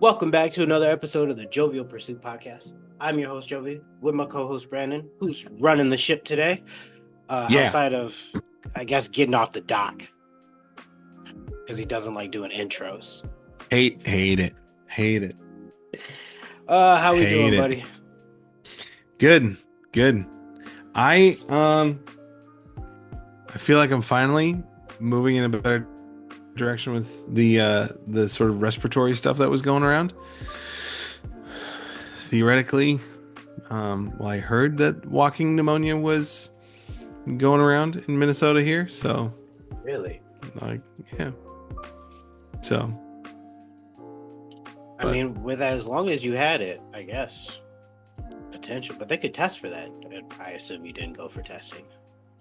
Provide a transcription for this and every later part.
Welcome back to another episode of the Jovial Pursuit Podcast. I'm your host, Jovi, with my co-host, Brandon, who's running the ship today, Yeah, outside of, I guess, getting off the dock, because he doesn't like doing intros. hate it, hate it, How we hate doing, it. buddy? Good, good. I I feel like I'm finally moving in a better direction with the sort of respiratory stuff that was going around. Theoretically, well, I heard that walking pneumonia was going around in Minnesota here, so Really? like, yeah. So, I but mean, with as long as you had it, I guess, potential. But they could test for that. And I assume you didn't go for testing.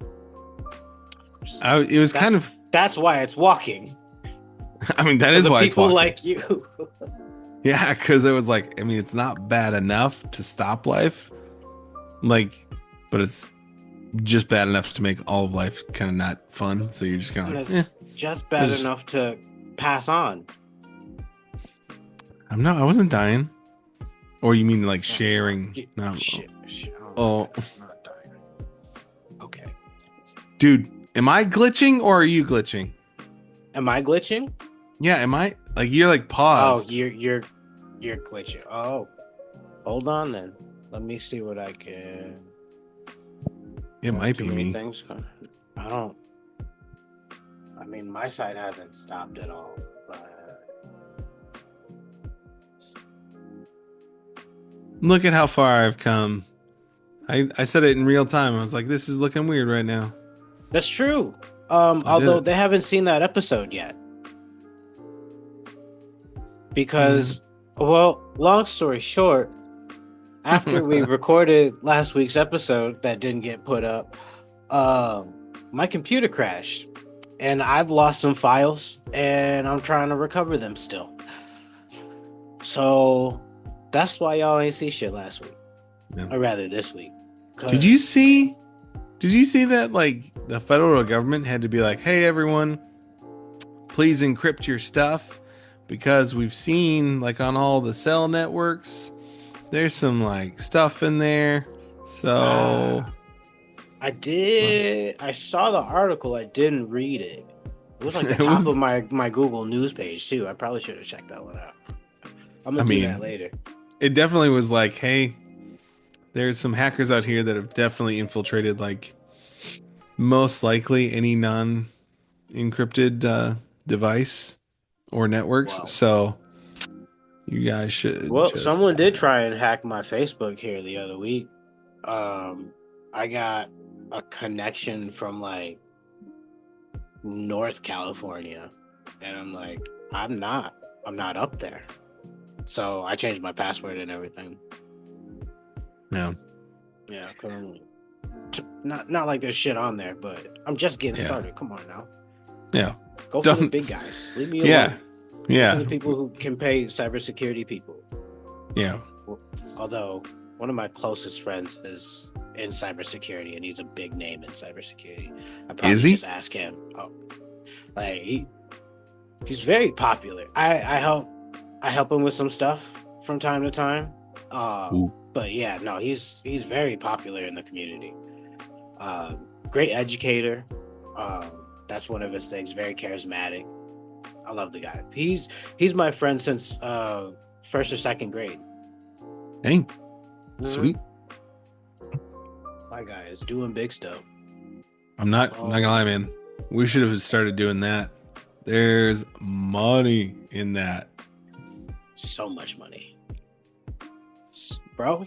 Of course. it was kind of. That's why it's walking. I mean, that For is the why it's people walking. like you. Yeah, because it was like, I mean, it's not bad enough to stop life, like, but it's just bad enough to make all of life kind of not fun. So you're just kind And of like, it's just bad just, enough to pass on. I wasn't dying. Or you mean like No, sharing? No, shit. oh, Not dying. Okay. dude, am I glitching or are you glitching? Am I glitching? Yeah, am I? Like you're like Oh, paused. you're glitching. Oh, hold on then. Let me see what I can. It might Too be many me. things. I don't. I mean, my site hasn't stopped at all. But Look at how far I've come. I said it in real time. I was like, this is looking weird right now. that's true. I did Although it. they haven't seen that episode yet. Because, well, long story short, after we recorded last week's episode that didn't get put up, my computer crashed and I've lost some files and I'm trying to recover them still. So that's why y'all ain't see shit last week, Yeah. or rather this week. Did you see? Did you see that? Like the federal government had to be like, "Hey, everyone, please encrypt your stuff," because we've seen like on all the cell networks, there's some like stuff in there. So I did. I saw the article. I didn't read it. It was like the it top was. of my Google News page too. I probably should have checked that one out. I'm I gonna do that mean, later. it definitely was like, "Hey, there's some hackers out here that have definitely infiltrated like most likely any non-encrypted device or networks." Wow. So you guys should Well, just someone did try and hack my Facebook here the other week. I got a connection from like North California, and I'm like, I'm not up there. So I changed my password and everything. yeah. Yeah, currently. Not like there's shit on there, but I'm just getting Yeah. started. Come on now, Yeah. go for the Don't- big guys. Leave me alone. Yeah. Go Yeah. for the people who can pay cybersecurity people. Yeah. Although one of my closest friends is in cybersecurity and he's a big name in cybersecurity. I probably Is he? just ask him. Oh, like he's very popular. I help him with some stuff from time to time. Ooh. But yeah, no, he's very popular in the community. Great educator. That's one of his things. Very charismatic. I love the guy. He's my friend since first or second grade. Hey. Mhm. Sweet. My guy is doing big stuff. I'm not gonna lie, man. We should have started doing that. There's money in that. So much money, bro.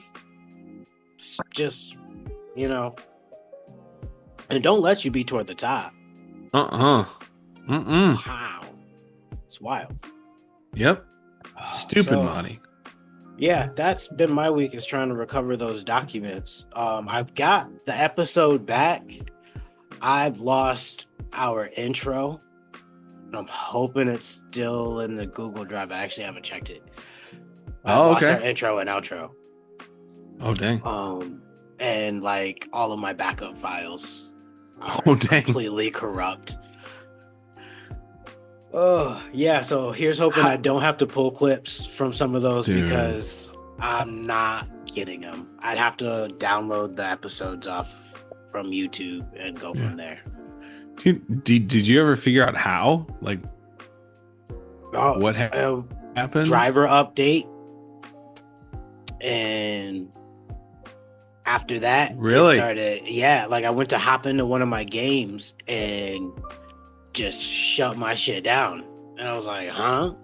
Just and don't let you be toward the top. Mm-mm. Wow, it's wild. Yep. Stupid So, money. Yeah, that's been my week, is trying to recover those documents. I've got the episode back. I've lost our intro, and I'm hoping it's still in the Google Drive. I actually haven't checked it. I've lost our intro and outro. Oh dang. And like all of my backup files are Oh, dang. completely corrupt. Oh, yeah. So here's hoping I How, don't have to pull clips from some of those dude. because I'm not getting them. I'd have to download the episodes off from YouTube and go Yeah. from there. Did you ever figure out how? Like Oh, what happened? driver update. And after that, it Really? started. Yeah, like I went to hop into one of my games and just shut my shit down. And I was like, huh?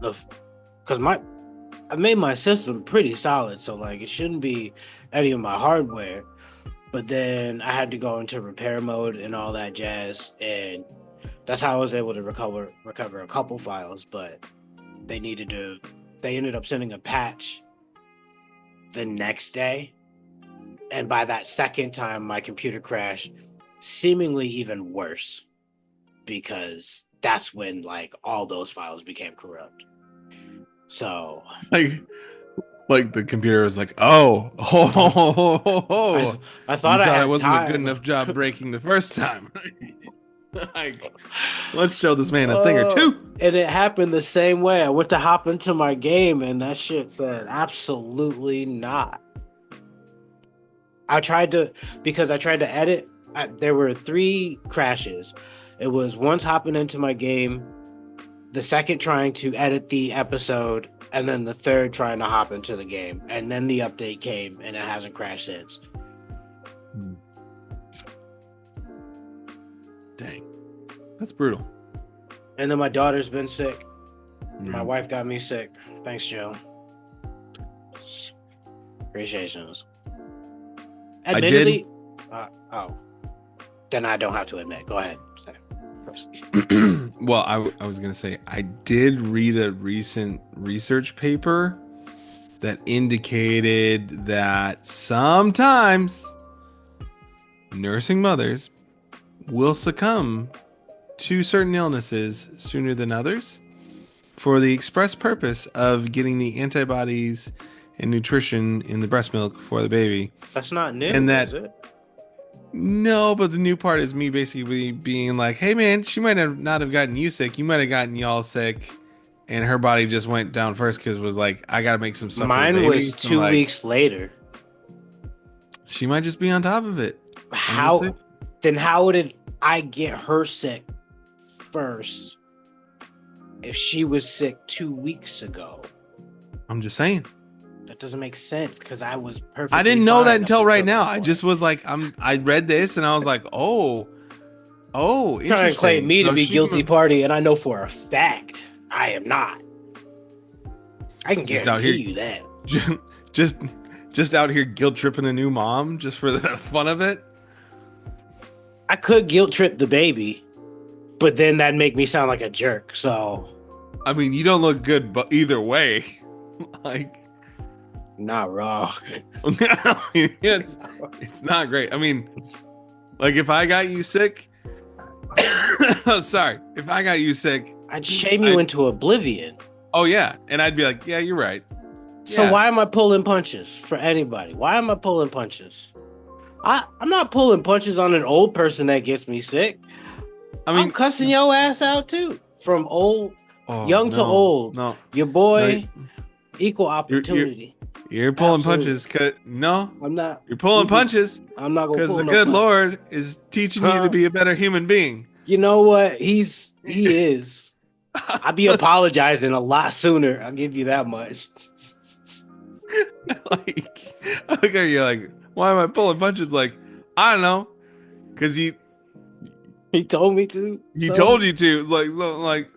Because I made my system pretty solid, so like it shouldn't be any of my hardware. But then I had to go into repair mode and all that jazz, and that's how I was able to recover a couple files. But they needed to. They ended up sending a patch the next day, and by that second time, my computer crashed, seemingly even worse because that's when like all those files became corrupt. So Like like the computer was like, oh, oh, oh, oh, oh, I oh. I You thought I thought it had wasn't a good time. enough job breaking the first time. Like, let's show this man a thing or Oh, two. and it happened the same way. I went to hop into my game and that shit said absolutely not. I tried to because I tried to edit. There were three crashes. It was once hopping into my game, the second trying to edit the episode, and then the third trying to hop into the game. And then the update came and it hasn't crashed since. Dang, that's brutal. And then my daughter's been sick. My Yeah. wife got me sick. Thanks, Joe. Appreciations. I did. Admittedly, oh, then I don't have to admit. Go ahead. Well, I was gonna say I did read a recent research paper that indicated that sometimes nursing mothers will succumb to certain illnesses sooner than others for the express purpose of getting the antibodies and nutrition in the breast milk for the baby. That's not And new, is that it? no, but the new part is me basically being like, "Hey man, she might have not have gotten you sick. You might have gotten y'all sick." And her body just went down first because it was like, I gotta make some stuff for the Mine baby. was So I'm 2 weeks like, later. she might just be on top of it. I'm just saying. How then? How did I get her sick first if she was sick 2 weeks ago? I'm just saying. That doesn't make sense because I was I perfectly didn't know that fine up until right until now. that I point. just was like, I read this and I was like, oh, Trying to claim interesting. me to So be she guilty party, and I know for a fact I am not. I can just out here, guarantee you that. just just out here guilt tripping a new mom just for the fun of it. I could guilt trip the baby, but then that'd make me sound like a jerk. So, I mean, you don't look good, but either way, like, not wrong. I mean, it's not great. I mean, like if I got you sick, sorry, if I got you sick, I'd shame you I into oblivion. oh yeah, and I'd be like, yeah, you're right. So Yeah, why am I pulling punches for anybody? Why am I pulling punches? I'm not pulling punches on an old person that gets me sick. I I'm mean, cussing your ass out too. From old, oh young to no, old. no, Your no, boy, equal you're opportunity. you're pulling Absolutely. punches. Cause no, I'm not. you're pulling punches I'm not gonna because pull the no good punch. Lord is teaching you to Huh? be a better human being. You know what? He is. I'd be apologizing a lot sooner. I'll give you that much. Like, okay, you're like, why am I pulling punches? Like, I don't know, because He told me to. he So told you to. Like, so, like,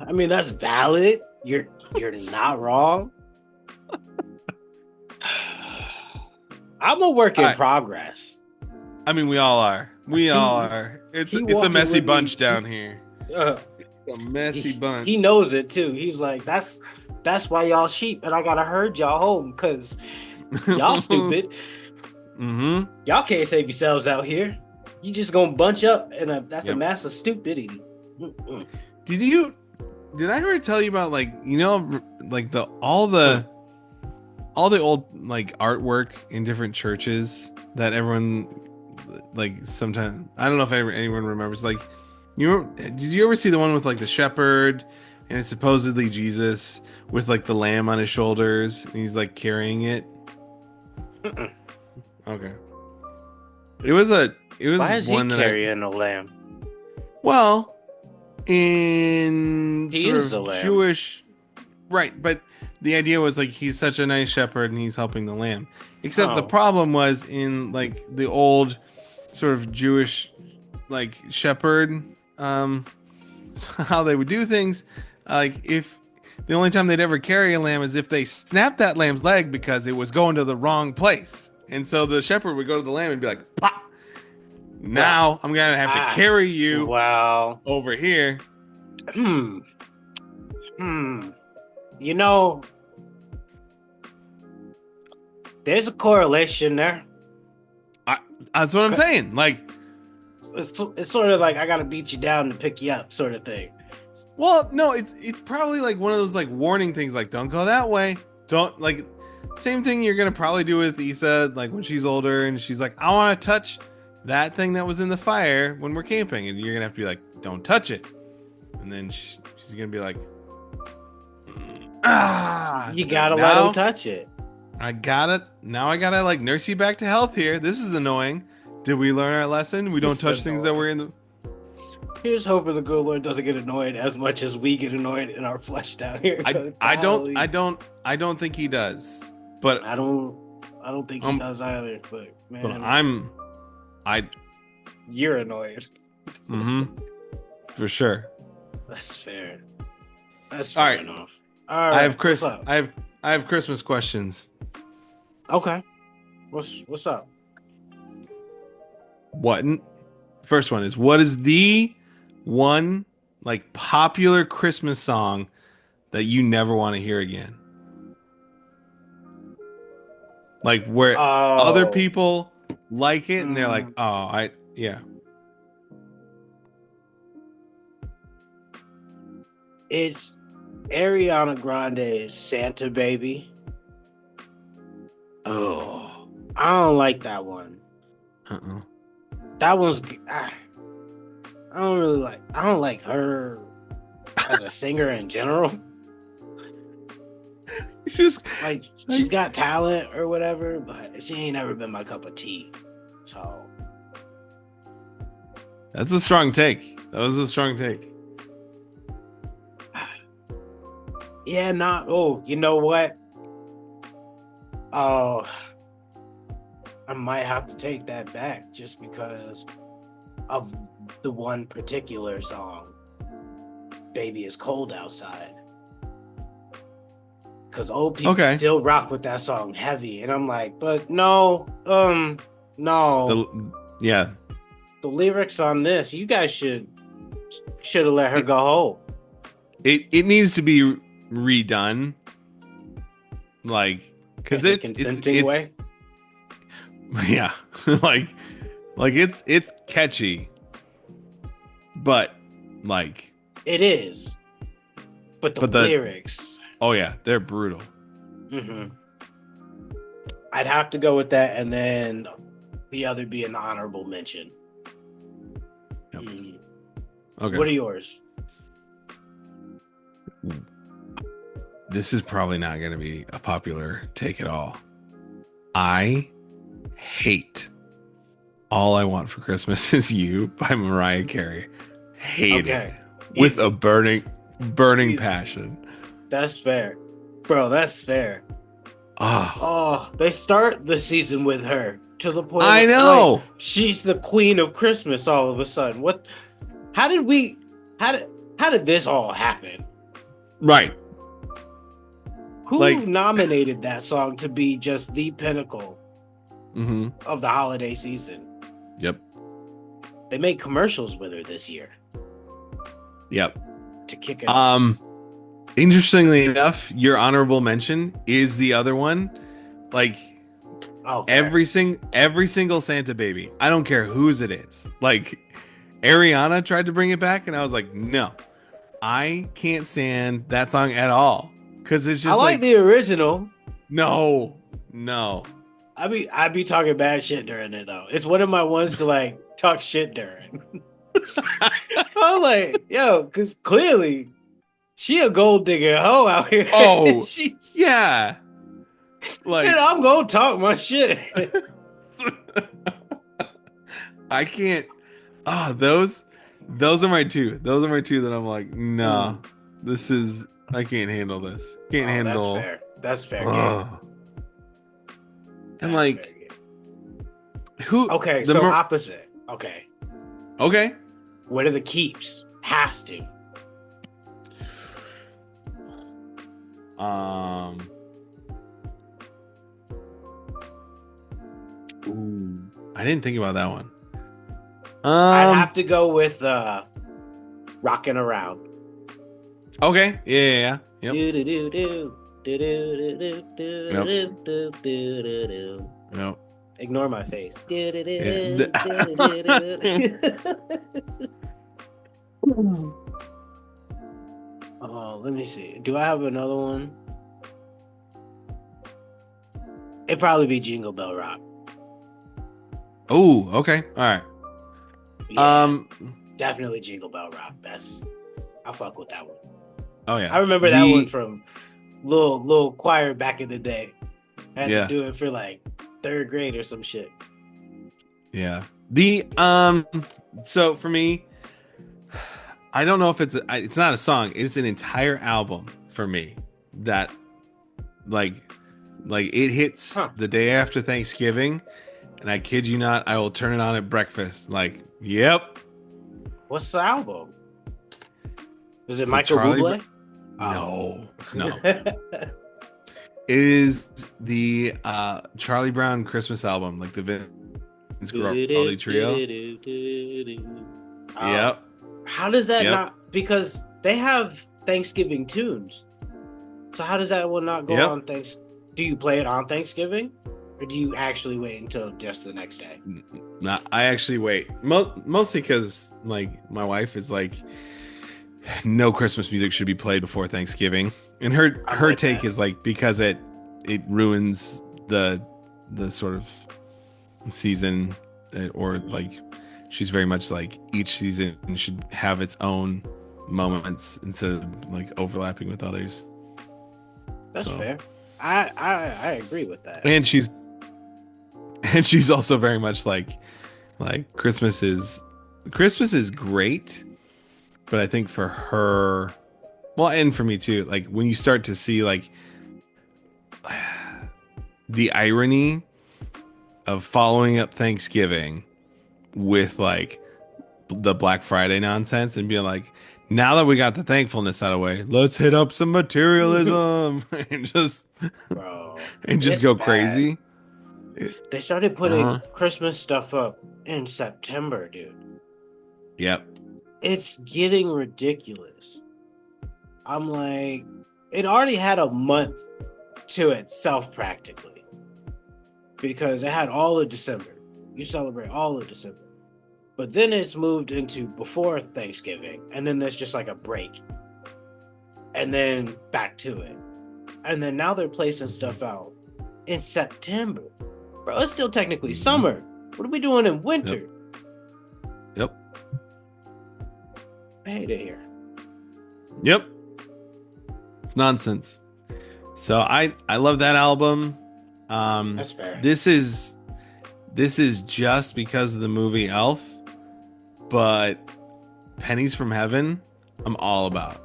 I mean that's valid. You're not wrong. I'm a work in I, progress. I mean, we all are. We all He are. It's he a walking messy with me. bunch down here. Uh, A messy bunch. he knows it too. He's like, that's why y'all sheep, and I gotta herd y'all home because y'all stupid. Mm-hmm. Y'all can't save yourselves out here. You just gonna bunch up, and that's a Yep. mass of stupidity. Mm-mm. Did I ever tell you about like like all the old like artwork in different churches that everyone like sometimes I don't know if anyone remembers like Did you ever see the one with like the shepherd and it's supposedly Jesus with like the lamb on his shoulders and he's like carrying it? Mm-mm. Okay. It was Why is he one that I carrying a lamb? well in He sort is the of lamb. Jewish right, but the idea was like he's such a nice shepherd and he's helping the lamb. Except the Oh, problem was in like the old sort of Jewish like shepherd how they would do things like if the only time they'd ever carry a lamb is if they snapped that lamb's leg because it was going to the wrong place. And so the shepherd would go to the lamb and be like, "Pop! well, Now I'm gonna have to ah, carry you well, over here." hmm, hmm. You know, there's a correlation there. I, that's what I'm saying. Like, It's sort of like I gotta beat you down to pick you up, sort of thing. well, no, it's probably like one of those like warning things, like don't go that way. Don't like same thing you're gonna probably do with Issa, like when she's older and she's like, I want to touch that thing that was in the fire when we're camping, and you're gonna have to be like, don't touch it, and then she's gonna be like, You gotta let him now touch it. I gotta like nurse you back to health here. This is annoying. Did we learn our lesson? We don't This is touch things that were in the. Here's hoping the good Lord doesn't get annoyed as much as we get annoyed in our flesh down here. I don't think he does. But I don't think he does either. But man, but you're annoyed. mm-hmm, for sure. That's fair. That's All fair right. enough. All right. What's up? I have Christmas questions. Okay. What's up? First one is, what is the one like popular Christmas song that you never want to hear again? Like where other Oh, people like it and they're like, mm, oh, yeah. it's Ariana Grande's "Santa Baby." Oh, I don't like that one. Uh-uh. That one's. I don't really like. I don't like her as a singer in general. Just Like she's got talent or whatever, but she ain't never been my cup of tea. So that's a strong take. That was a strong take. yeah, not. Oh, you know what? Oh, I might have to take that back just because of the one particular song, "Baby It's Cold Outside." Because old people still rock with that song heavy, and I'm like, but no, no. Yeah. The lyrics on this, you guys should have let her go home. It needs to be redone, like because it's way. Yeah, like it's catchy, but like it is, but the lyrics. Oh yeah, they're brutal. Mm-hmm. I'd have to go with that, and then the other be an honorable mention. Yep. Mm. Okay. What are yours? This is probably not going to be a popular take at all. I hate "All I Want for Christmas Is You" by Mariah Carey. Hate it with a burning passion. That's fair, bro. That's fair. Oh, they start the season with her to the point. I know like, she's the queen of Christmas. All of a sudden, what? How did this all happen? Right. Who nominated that song to be just the pinnacle of the holiday season? Yep. They made commercials with her this year. Yep. To kick it off. Interestingly enough, your honorable mention is the other one. Like every single Santa Baby. I don't care whose it is. Like Ariana tried to bring it back and I was like, no. I can't stand that song at all. Cause it's just I like the original. No. I be talking bad shit during it though. It's one of my ones to like talk shit during. I was like, yo, because clearly she a gold digger hoe out here. Oh, She's yeah. and Like, I'm gonna talk my shit. I can't. Oh, those are my two. Those are my two that I'm like, nah, Mm. this is, I can't handle this. Can't Oh, that's handle. fair. That's fair game. Oh. And That's fair like, game. who Okay, the so more, opposite. Okay. okay. What are the keeps? Has to. Um, ooh, I didn't think about that one. I'd have to go with rocking around. Okay. Yeah, yeah, yeah. Yep. Do do do do do do do Yep. do do do do do. Yep. Ignore my face. Yeah. Oh, let me see. Do I have another one? It'd probably be Jingle Bell Rock. Oh, okay. All right. Yeah, definitely Jingle Bell Rock. I fuck with that one. Oh yeah. I remember that one from little choir back in the day. I had to do it for like third grade or some shit. Yeah. So for me, I don't know if it's not a song. It's an entire album for me that like it hits the day after Thanksgiving, and I kid you not, I will turn it on at breakfast. Like, yep. What's the album? Is it The Michael Bublé? No. It is the Charlie Brown Christmas album, like the Vince Guaraldi trio. Yep. How does that not? Because they have Thanksgiving tunes. So how does that one not go on Thanksgiving? Do you play it on Thanksgiving, or do you actually wait until just the next day? No, I actually wait. Mostly because like my wife is like, no Christmas music should be played before Thanksgiving, and her take is like, because it ruins the sort of season, or like she's very much like each season should have its own moments instead of like overlapping with others. That's fair. I agree with that. And she's also very much like Christmas is great, but I think for her, well, and for me too, like when you start to see like the irony of following up Thanksgiving with like the Black Friday nonsense and being like, now that we got the thankfulness out of the way, let's hit up some materialism and just go crazy. They started putting Christmas stuff up in September, dude. Yep. It's getting ridiculous. I'm like, it already had a month to itself practically, because it had all of December. You celebrate all of December. But then it's moved into before Thanksgiving, and then there's just like a break. And then back to it. And then now they're placing stuff out in September. Bro, it's still technically summer. What are we doing in winter? Yep. I hate it here. Yep. It's nonsense. So I love that album. That's fair. This is just because of the movie Elf, but Pennies from Heaven, I'm all about.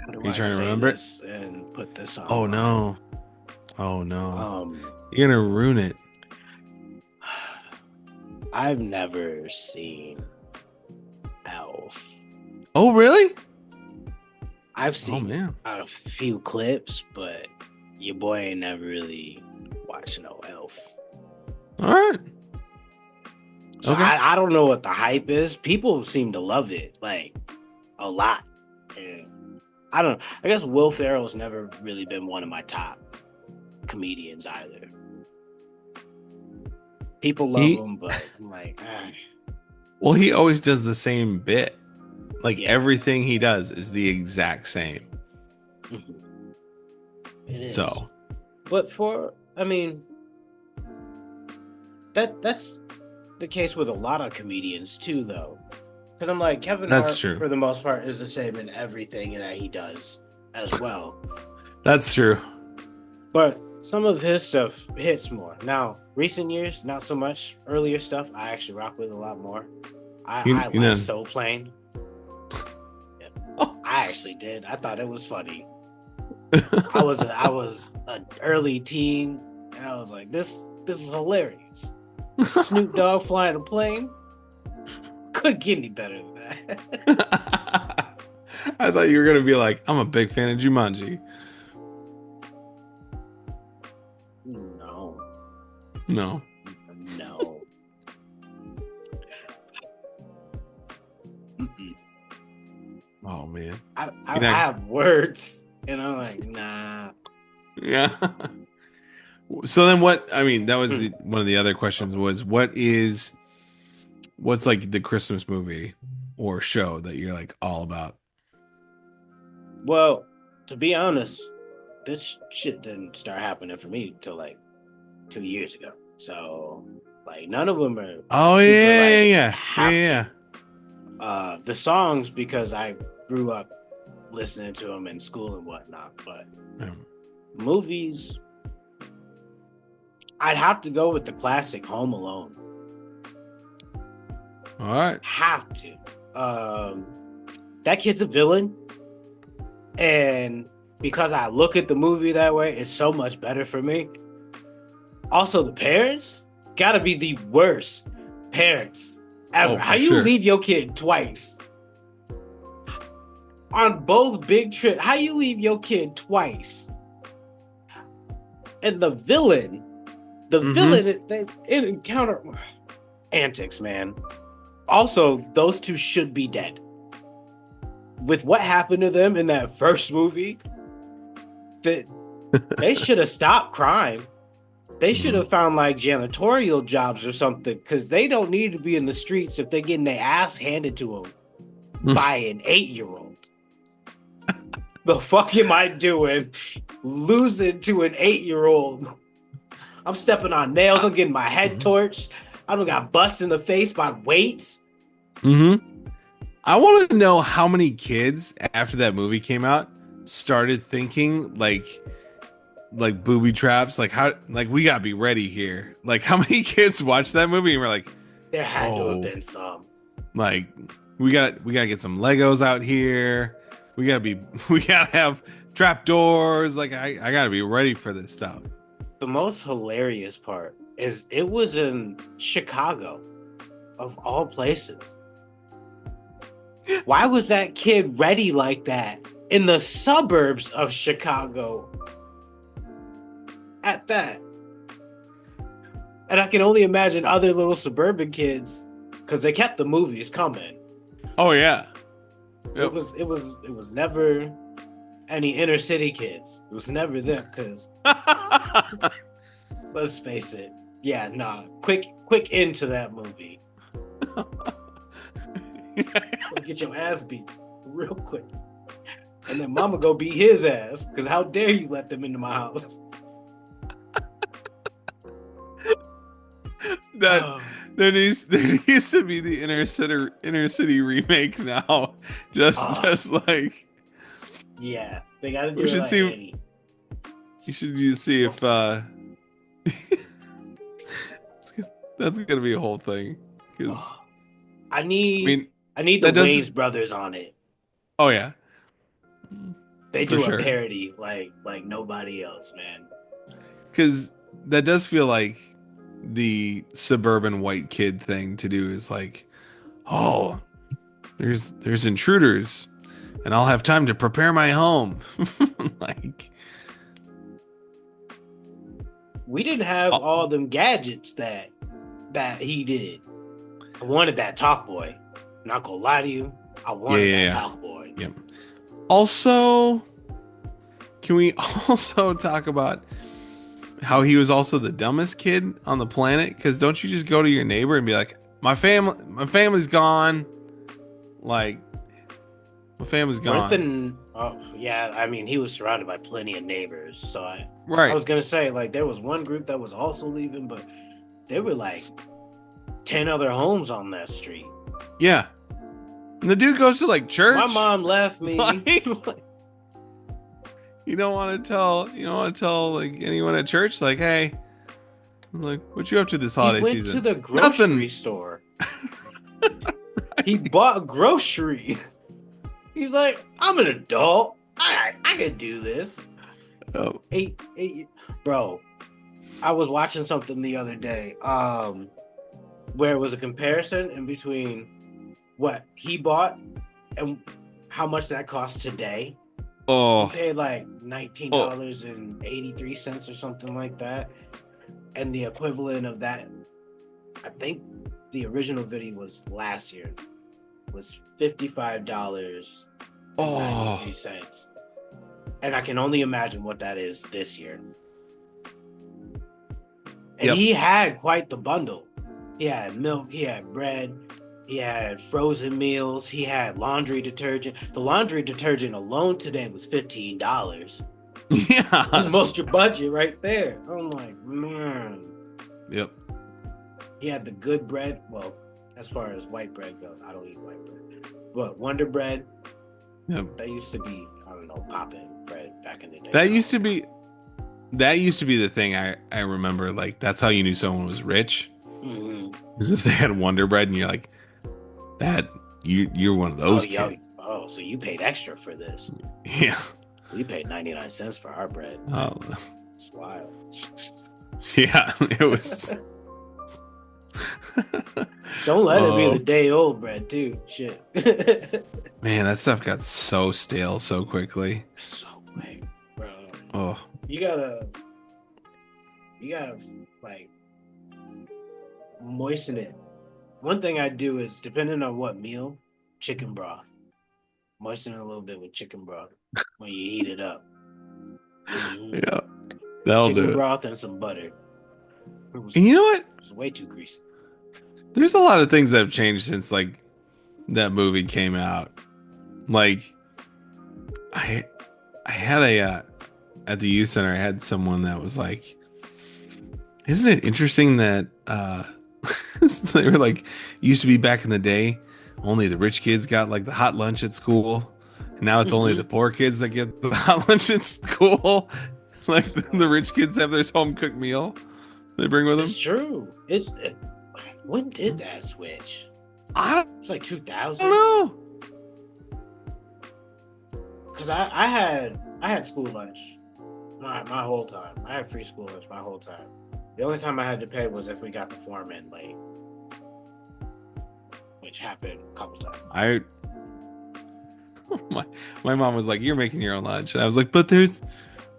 Are you trying to remember it and put this on? Oh no. You're gonna ruin it. I've never seen Elf. Oh really? I've seen a few clips, but your boy ain't never really watched no Elf. All right. So I don't know what the hype is. People seem to love it like a lot. And I don't know. I guess Will Ferrell's never really been one of my top comedians either. People love him, but I'm like, Well, he always does the same bit. Like everything he does is the exact same. It is. So, but that's the case with a lot of comedians too, though. Because I'm like, Kevin That's Hart, true. for the most part, is the same in everything that he does as well. That's true. But some of his stuff hits more. Now, recent years, not so much. Earlier stuff, I actually rock with a lot more. I You like know. Soul Plane. Yeah, I actually did. I thought it was funny. I was an early teen, and I was like, this is hilarious. Snoop Dogg flying a plane. Couldn't get any better than that. I thought you were gonna be like, I'm a big fan of Jumanji. No, No. no. Mm-mm. Oh man. I have words, and I'm like, nah. Yeah. So then what, I mean, that was Hmm. one of the other questions was what's like the Christmas movie or show that you're like all about? Well, to be honest, this shit didn't start happening for me till like 2 years ago. So, like, none of them are Oh super yeah, yeah, like yeah. Yeah, have to. yeah. The songs, because I grew up listening to them in school and whatnot, but Yeah. movies, I'd have to go with the classic Home Alone. All right. Have to. That kid's a villain, and because I look at the movie that way, it's so much better for me. Also, the parents gotta be the worst parents ever. Oh, for How you sure. leave your kid twice on both big trips? How you leave your kid twice? And the villain, they encounter antics, man. Also, those two should be dead. With what happened to them in that first movie, that they should have stopped crime. They should have found like janitorial jobs or something, because they don't need to be in the streets if they're getting their ass handed to them by an 8-year-old. The fuck am I doing losing to an 8-year-old? I'm stepping on nails. I'm getting my head torched. I don't got busted in the face by weights. I want to know how many kids after that movie came out started thinking like booby traps, like how, like we gotta be ready here. Like how many kids watched that movie and were like, There had to have oh, been some. like we gotta get some Legos out here. We gotta have trap doors. Like I gotta be ready for this stuff. The most hilarious part is it was in Chicago, of all places. Why was that kid ready like that in the suburbs of Chicago at that? And I can only imagine other little suburban kids, because they kept the movies coming. Oh yeah. It was never any inner city kids. It was never them, because let's face it. Yeah, nah. Quick into that movie. Get your ass beat real quick. And then mama go beat his ass, because how dare you let them into my house? There needs to be the inner city remake now. Just like yeah, they gotta do we it should like see. Annie. You should see if that's gonna be a whole thing. Because I need the that does. Wayans brothers on it. Oh yeah, They for do sure. a parody like nobody else, man. Because that does feel like the suburban white kid thing to do is like, oh, there's intruders, and I'll have time to prepare my home. Like, we didn't have all them gadgets that he did. I wanted that Talk Boy. Not gonna lie to you, I wanted that Talk Boy. Yeah. Also, can we also talk about how he was also the dumbest kid on the planet? Because don't you just go to your neighbor and be like, my family's gone. Like, my family's gone. Yeah, I mean, he was surrounded by plenty of neighbors. So I Right. was gonna say, like, there was one group that was also leaving, but there were like 10 other homes on that street. Yeah. And the dude goes to like church. My mom left me. Like, you don't want to tell like anyone at church, like, hey, like, what you up to this holiday He went season? to the grocery Nothing. store. He bought groceries. He's like, I'm an adult. I can do this. Oh. Bro, I was watching something the other day, where it was a comparison in between what he bought and how much that costs today. Oh. He paid like $19.83 or something like that. And the equivalent of that, I think the original video was last year, was $55.93. And I can only imagine what that is this year. And Yep. he had quite the bundle. He had milk, he had bread, he had frozen meals, he had laundry detergent. The laundry detergent alone today was $15. Yeah. That's most your budget right there. I'm like, man. Yep. He had the good bread. Well, as far as white bread goes, I don't eat white bread. But Wonder Bread, Yep. that used to be, I don't know, poppin' bread back in the day. That used to be the thing I remember. Like, that's how you knew someone was rich. Mm-hmm. Is if they had Wonder Bread and you're like, that you're one of those kids. Oh, so you paid extra for this. Yeah. We paid 99 cents for our bread. Oh. It's wild. Yeah, it was. Don't let it be the day old bread too. Shit. Man, that stuff got so stale so quickly. So quick, bro. Oh. You gotta like moisten it. One thing I do is, depending on what meal, chicken broth. Moisten it a little bit with chicken broth when you heat it up. Mm-hmm. Yeah, that'll chicken do it. Broth and some butter. And you know what? It was way too greasy. There's a lot of things that have changed since like that movie came out. Like, I had at the youth center, I had someone that was like, isn't it interesting that they were like, used to be back in the day, only the rich kids got like the hot lunch at school. And now it's only the poor kids that get the hot lunch at school. Like the rich kids have their home cooked meal they bring with them. It's true. When did that switch? It's like 2000. I don't know. Because I had school lunch my whole time. I had free school lunch my whole time. The only time I had to pay was if we got the form in late, which happened a couple times. My mom was like, "You're making your own lunch," and I was like, "But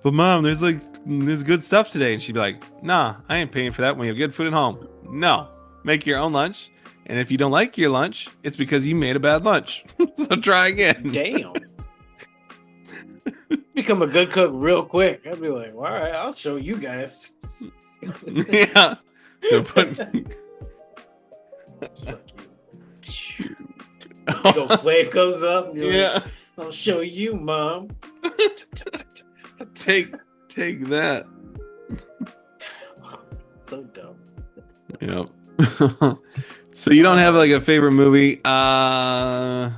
mom, there's good stuff today," and she'd be like, "Nah, I ain't paying for that when you have good food at home. No, make your own lunch, and if you don't like your lunch, it's because you made a bad lunch. So try again." Damn. Become a good cook real quick. I'd be like, all right, I'll show you guys. Yeah. They're putting... Go flame comes up. And Yeah. Like, I'll show you, Mom. Take that. So dumb. Yep. So you don't have like a favorite movie? The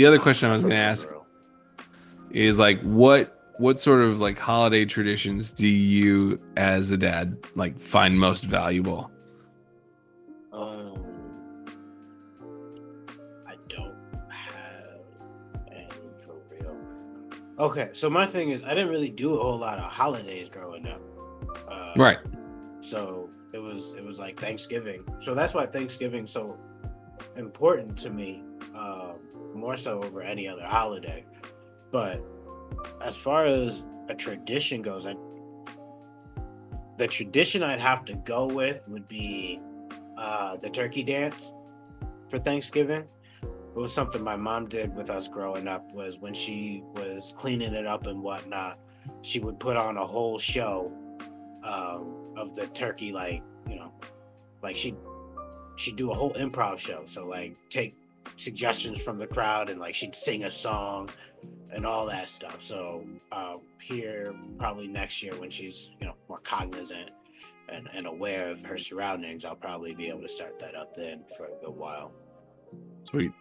other question I was going to ask is like, what sort of like holiday traditions do you as a dad like find most valuable? I don't have any for real. Okay, so my thing is, I didn't really do a whole lot of holidays growing up. Right. So it was like Thanksgiving. So that's why Thanksgiving's so important to me, more so over any other holiday. But as far as a tradition goes, the tradition I'd have to go with would be the turkey dance for Thanksgiving. It was something my mom did with us growing up, was when she was cleaning it up and whatnot, she would put on a whole show of the turkey, like, you know, like she'd do a whole improv show. So like take suggestions from the crowd and like she'd sing a song and all that stuff. So here probably next year when she's, you know, more cognizant, and aware of her surroundings, I'll probably be able to start that up then for a good while. Sweet.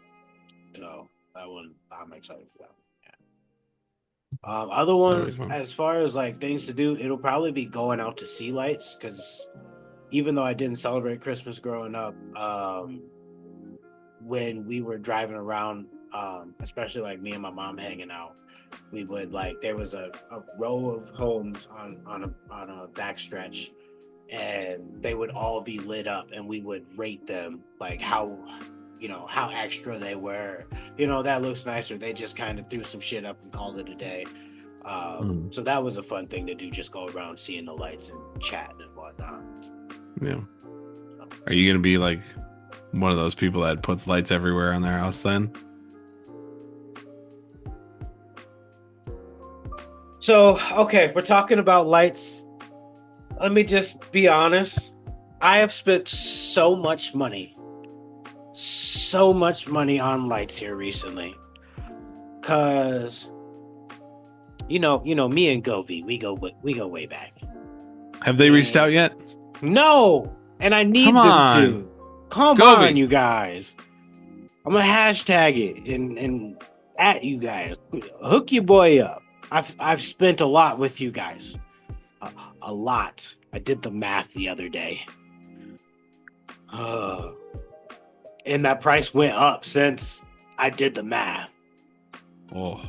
So that one, I'm excited for that one. Other Always ones, fun. as far as like things to do, it'll probably be going out to see lights because even though I didn't celebrate Christmas growing up, when we were driving around, especially like me and my mom hanging out, we would like there was a row of homes on a backstretch, and they would all be lit up, and we would rate them like how extra they were. That looks nicer. They just kind of threw some shit up and called it a day. So that was a fun thing to do, just go around seeing the lights and chatting and whatnot. Yeah. Are you gonna be like one of those people that puts lights everywhere on their house then? So, okay, we're talking about lights. Let me just be honest. I have spent so much money on lights here recently. Cause me and Govey, we go way back. Have they reached out yet? No, and I need Come them on. to. Come Govey. on, you guys. I'm gonna hashtag it and at you guys. Hook your boy up. I've spent a lot with you guys. A lot. I did the math the other day. And that price went up since I did the math. Oh,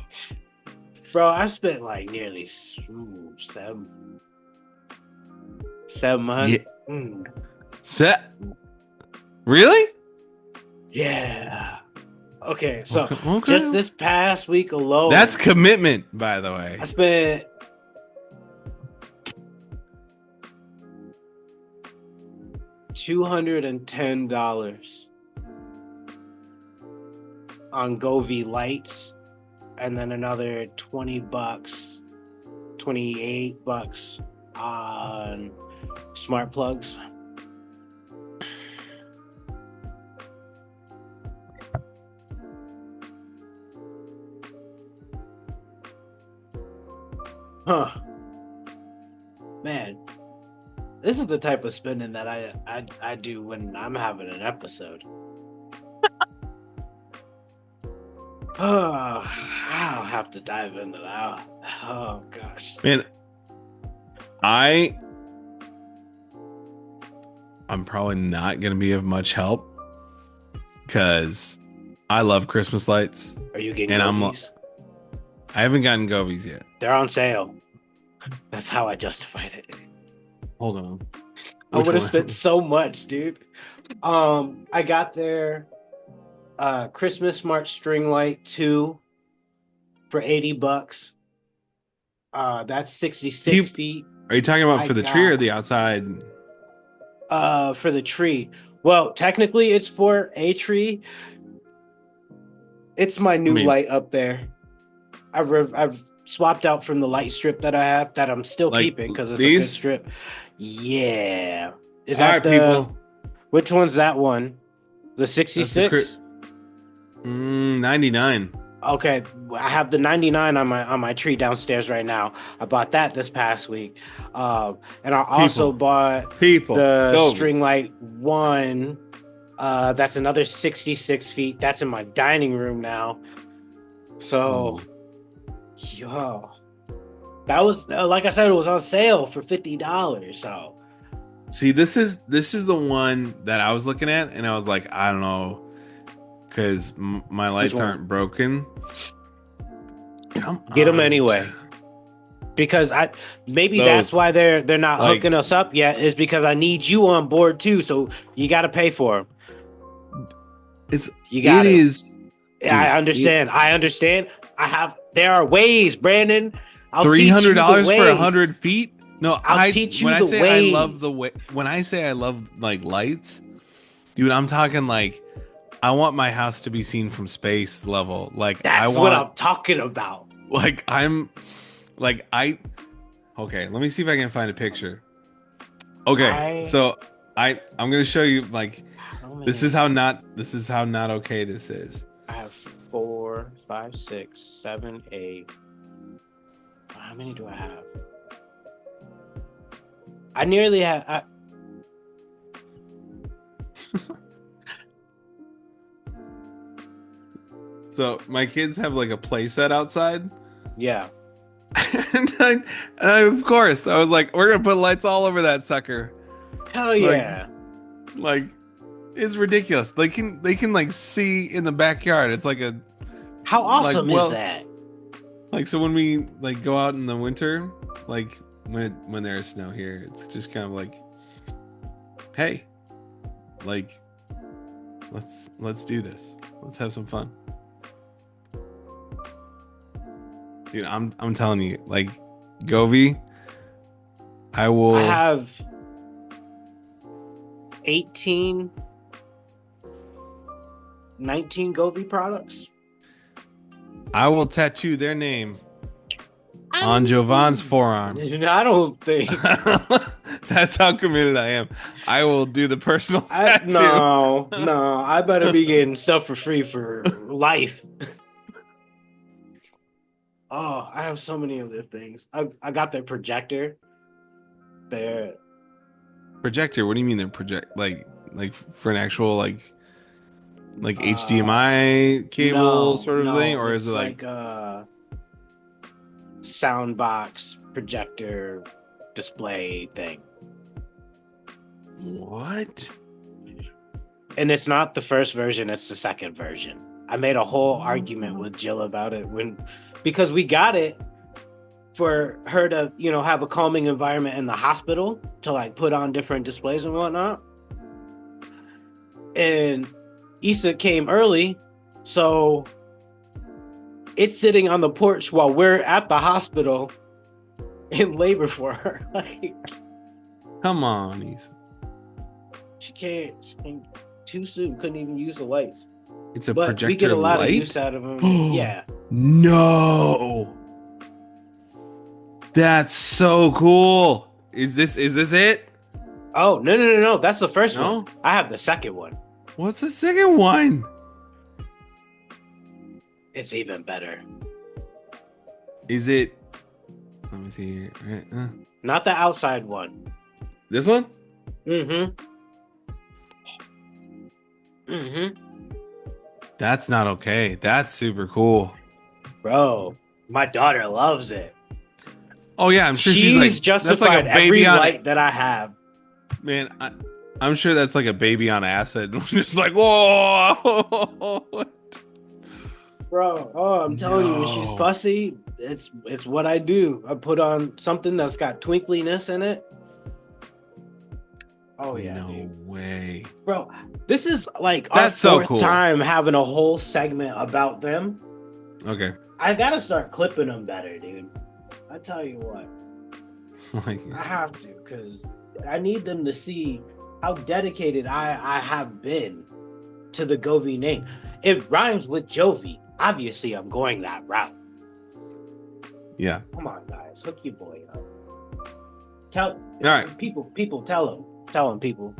bro, I spent like nearly 700. Yeah. Set. Really? Yeah. Okay, so okay. just this past week alone, that's commitment, by the way. I spent $210 on Govee lights, and then another $20, $28 on smart plugs. Huh. Man, this is the type of spending that I do when I'm having an episode. Oh, I'll have to dive into that. Oh gosh. Man, I'm probably not gonna be of much help because I love Christmas lights. Are you getting Govees? I haven't gotten Govees yet. They're on sale. That's how I justified it. Hold on. I would have spent so much, dude. I got their Christmas Smart String Light 2 for $80. That's 66 feet. Are you talking about for the tree or the outside? For the tree. Well, technically it's for a tree. It's my new light up there. I've swapped out from the light strip that I have that I'm still keeping because it's a good strip. Yeah. Is that people? Which one's that one? The 66? 99. Okay, I have the 99 on my tree downstairs right now. I bought that this past week. And I also bought the String Light 1. That's another 66 feet. That's in my dining room now. So, yo, that was, like I said, it was on sale for $50. So, see, this is the one that I was looking at, and I was like, I don't know, because my lights aren't broken. Get them anyway, because that's why they're not hooking us up yet, is because I need you on board too. So you got to pay for them. I understand. There are ways, Brandon. I'll $300 for 100 feet. No, I'll teach you the ways. I love the way. When I say I love like lights, dude, I'm talking like I want my house to be seen from space level. Like that's what I'm talking about. Okay, let me see if I can find a picture. Okay, so I'm gonna show you like this is how not okay this is. I have 4, 5, 6, 7, 8. How many do I have? I nearly had. So my kids have like a play set outside. Yeah. Of course, I was like, we're gonna put lights all over that sucker. Hell Like, yeah. like it's ridiculous. They can like see in the backyard. It's like a How like awesome is that? like so when we like go out in the winter, like when there's snow here, it's just kind of like, hey, like let's do this. Let's have some fun. Dude, I'm telling you, like Govee, I will. I have 18, 19 Govee products. I will tattoo their name on Jovan's forearm. I don't think. That's how committed I am. I will do the personal tattoo. No. I better be getting stuff for free for life. Oh, I have so many of the things. I got the projector. There. Projector? What do you mean they're like for an actual like HDMI cable sort of thing, or is it like a sound box projector display thing? What? And it's not the first version, it's the second version. I made a whole argument with Jill about it because we got it for her to, have a calming environment in the hospital to like put on different displays and whatnot. And Issa came early, so it's sitting on the porch while we're at the hospital in labor for her. Like, come on, Issa. She can't too soon. Couldn't even use the lights. It's a but projector we get a lot light? of use out of them. Yeah. No. That's so cool. Is this it? Oh, no. That's the first No? one. I have the second one. What's the second one? It's even better. Is it? Let me see here. Right. Not the outside one. This one? Mm-hmm. That's not okay. That's super cool. Bro, my daughter loves it. Oh yeah, I'm sure she's like justified that's like a baby every on light that I have. Man, I'm sure that's like a baby on acid. Just like, whoa. Bro, I'm telling you, when she's fussy, it's what I do. I put on something that's got twinkliness in it. Oh yeah, no dude. way, bro. This is like that's our fourth so cool. time having a whole segment about them. Okay, I gotta start clipping them better, dude. I tell you what, I have to, because I need them to see how dedicated I have been to the Govee name. It rhymes with Jovi. Obviously, I'm going that route. Yeah. Come on, guys, hook your boy up. All right, people, tell him, people.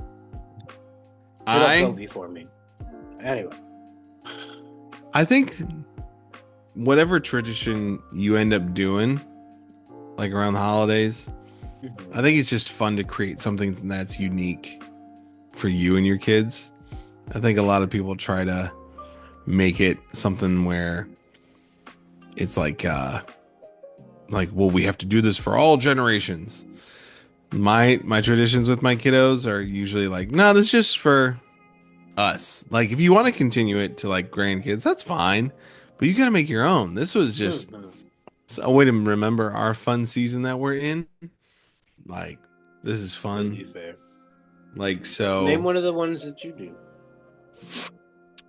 Get up Govee for me. Anyway, I think whatever tradition you end up doing, like around the holidays, I think it's just fun to create something that's unique for you and your kids. I think a lot of people try to make it something where it's like, well, we have to do this for all generations. My traditions with my kiddos are usually like, no, this is just for us. Like, if you want to continue it to like grandkids, that's fine, but you got to make your own. This was just a way to remember our fun season that we're in. Like, this is fun. To be fair. Like, so name one of the ones that you do.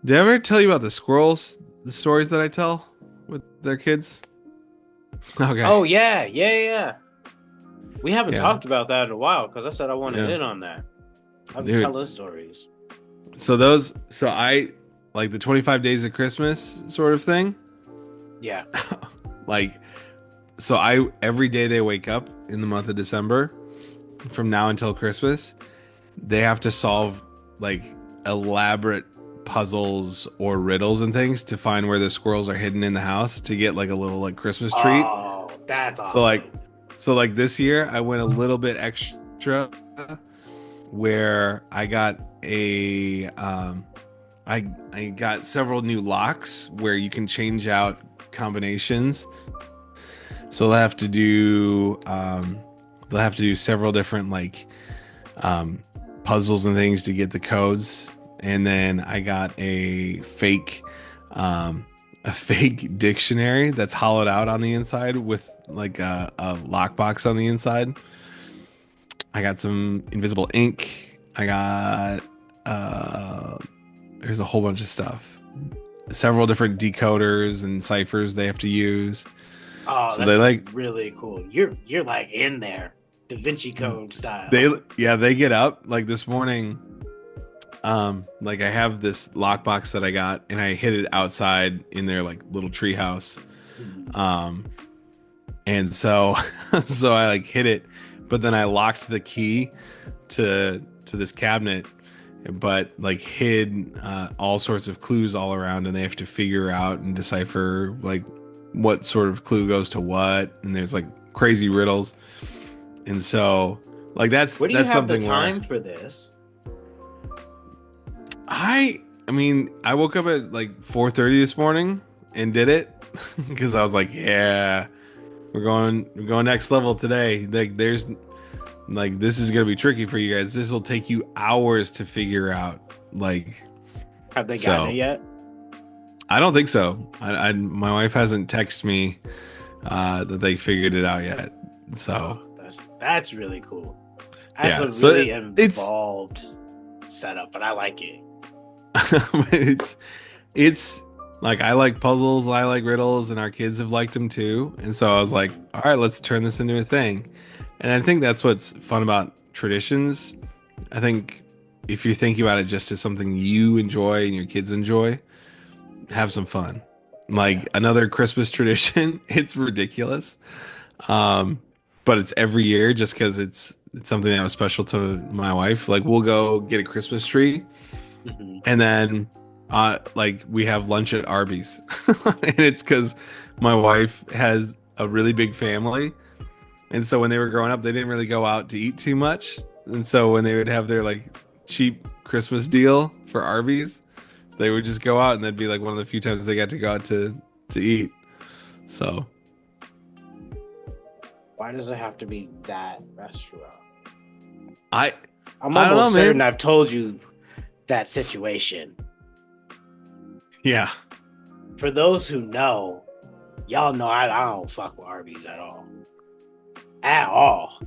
Did I ever tell you about the squirrels, the stories that I tell with their kids? Okay. Oh yeah. We haven't talked about that in a while because I said I wanted in on that. I've been telling stories. So I like the 25 days of Christmas sort of thing. Yeah. So every day they wake up in the month of December from now until Christmas, they have to solve like elaborate puzzles or riddles and things to find where the squirrels are hidden in the house to get like a little like Christmas treat. Oh, that's awesome. So like this year I went a little bit extra extra where I got I got several new locks where you can change out combinations. So they'll have to do several different like puzzles and things to get the codes. And then I got a fake dictionary that's hollowed out on the inside with like a lockbox on the inside. I got some invisible ink. I got there's a whole bunch of stuff. Several different decoders and ciphers they have to use. Oh, So that's they like really cool. You're like in there, Da Vinci Code style. they get up like this morning. Like I have this lockbox that I got and I hid it outside in their like little tree house. And so so I like hit it, but then I locked the key to this cabinet, but like hid all sorts of clues all around, and they have to figure out and decipher like what sort of clue goes to what, and there's like crazy riddles. And so like that's Where do you have the something time where for this? I mean, I woke up at like 4:30 this morning and did it because I was like, yeah, we're going next level today. Like there's like this is gonna be tricky for you guys. This will take you hours to figure out. Like, Have they gotten it yet? I don't think so. I my wife hasn't texted me that they figured it out yet. So That's really cool. That's yeah, a so really involved setup, but I like it. it's like I like puzzles, I like riddles, and our kids have liked them too. And so I was like, all right, let's turn this into a thing. And I think that's what's fun about traditions. I think if you're thinking about it just as something you enjoy and your kids enjoy, have some fun. Like another Christmas tradition, it's ridiculous. But it's every year just because it's something that was special to my wife. Like we'll go get a Christmas tree. And then like we have lunch at Arby's. And it's because my wife has a really big family. And so when they were growing up, they didn't really go out to eat too much. And so when they would have their like cheap Christmas deal for Arby's, they would just go out, and that'd be like one of the few times they got to go out to eat. So why does it have to be that restaurant? I'm almost certain I've told you that situation. Yeah. For those who know, y'all know I don't fuck with Arby's at all. At all.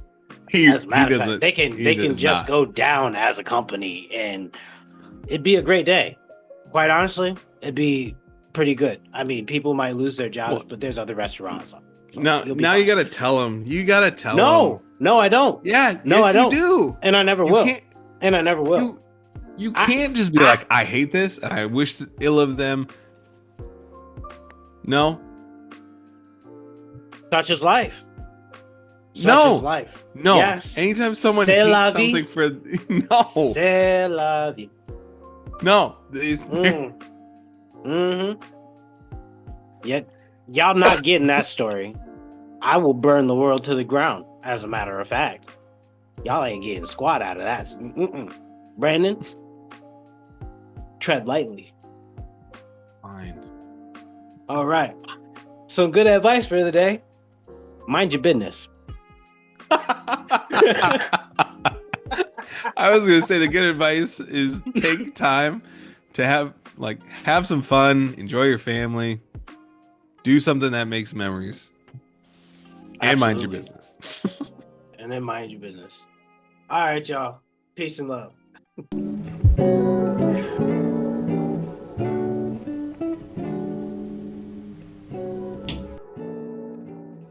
As a matter of fact, they can just go down as a company and it'd be a great day. Quite honestly, it'd be pretty good. I mean, people might lose their jobs, but there's other restaurants. So now you gotta tell them. You gotta tell them. No, I don't. Yeah, no, yes, I don't. You do. And I never will. And I never will. You can't just be like, I hate this and I wish ill of them. No. Such is life. No. Is life. No. Yes. Anytime someone hates something for no. C'est la vie. No. Yet y'all not getting that story. I will burn the world to the ground, as a matter of fact. Y'all ain't getting squat out of that. Brandon, tread lightly. Fine. All right. Some good advice for the day. Mind your business. I was going to say the good advice is take time to have some fun, enjoy your family, do something that makes memories, and mind your business. And then mind your business. All right, y'all. Peace and love.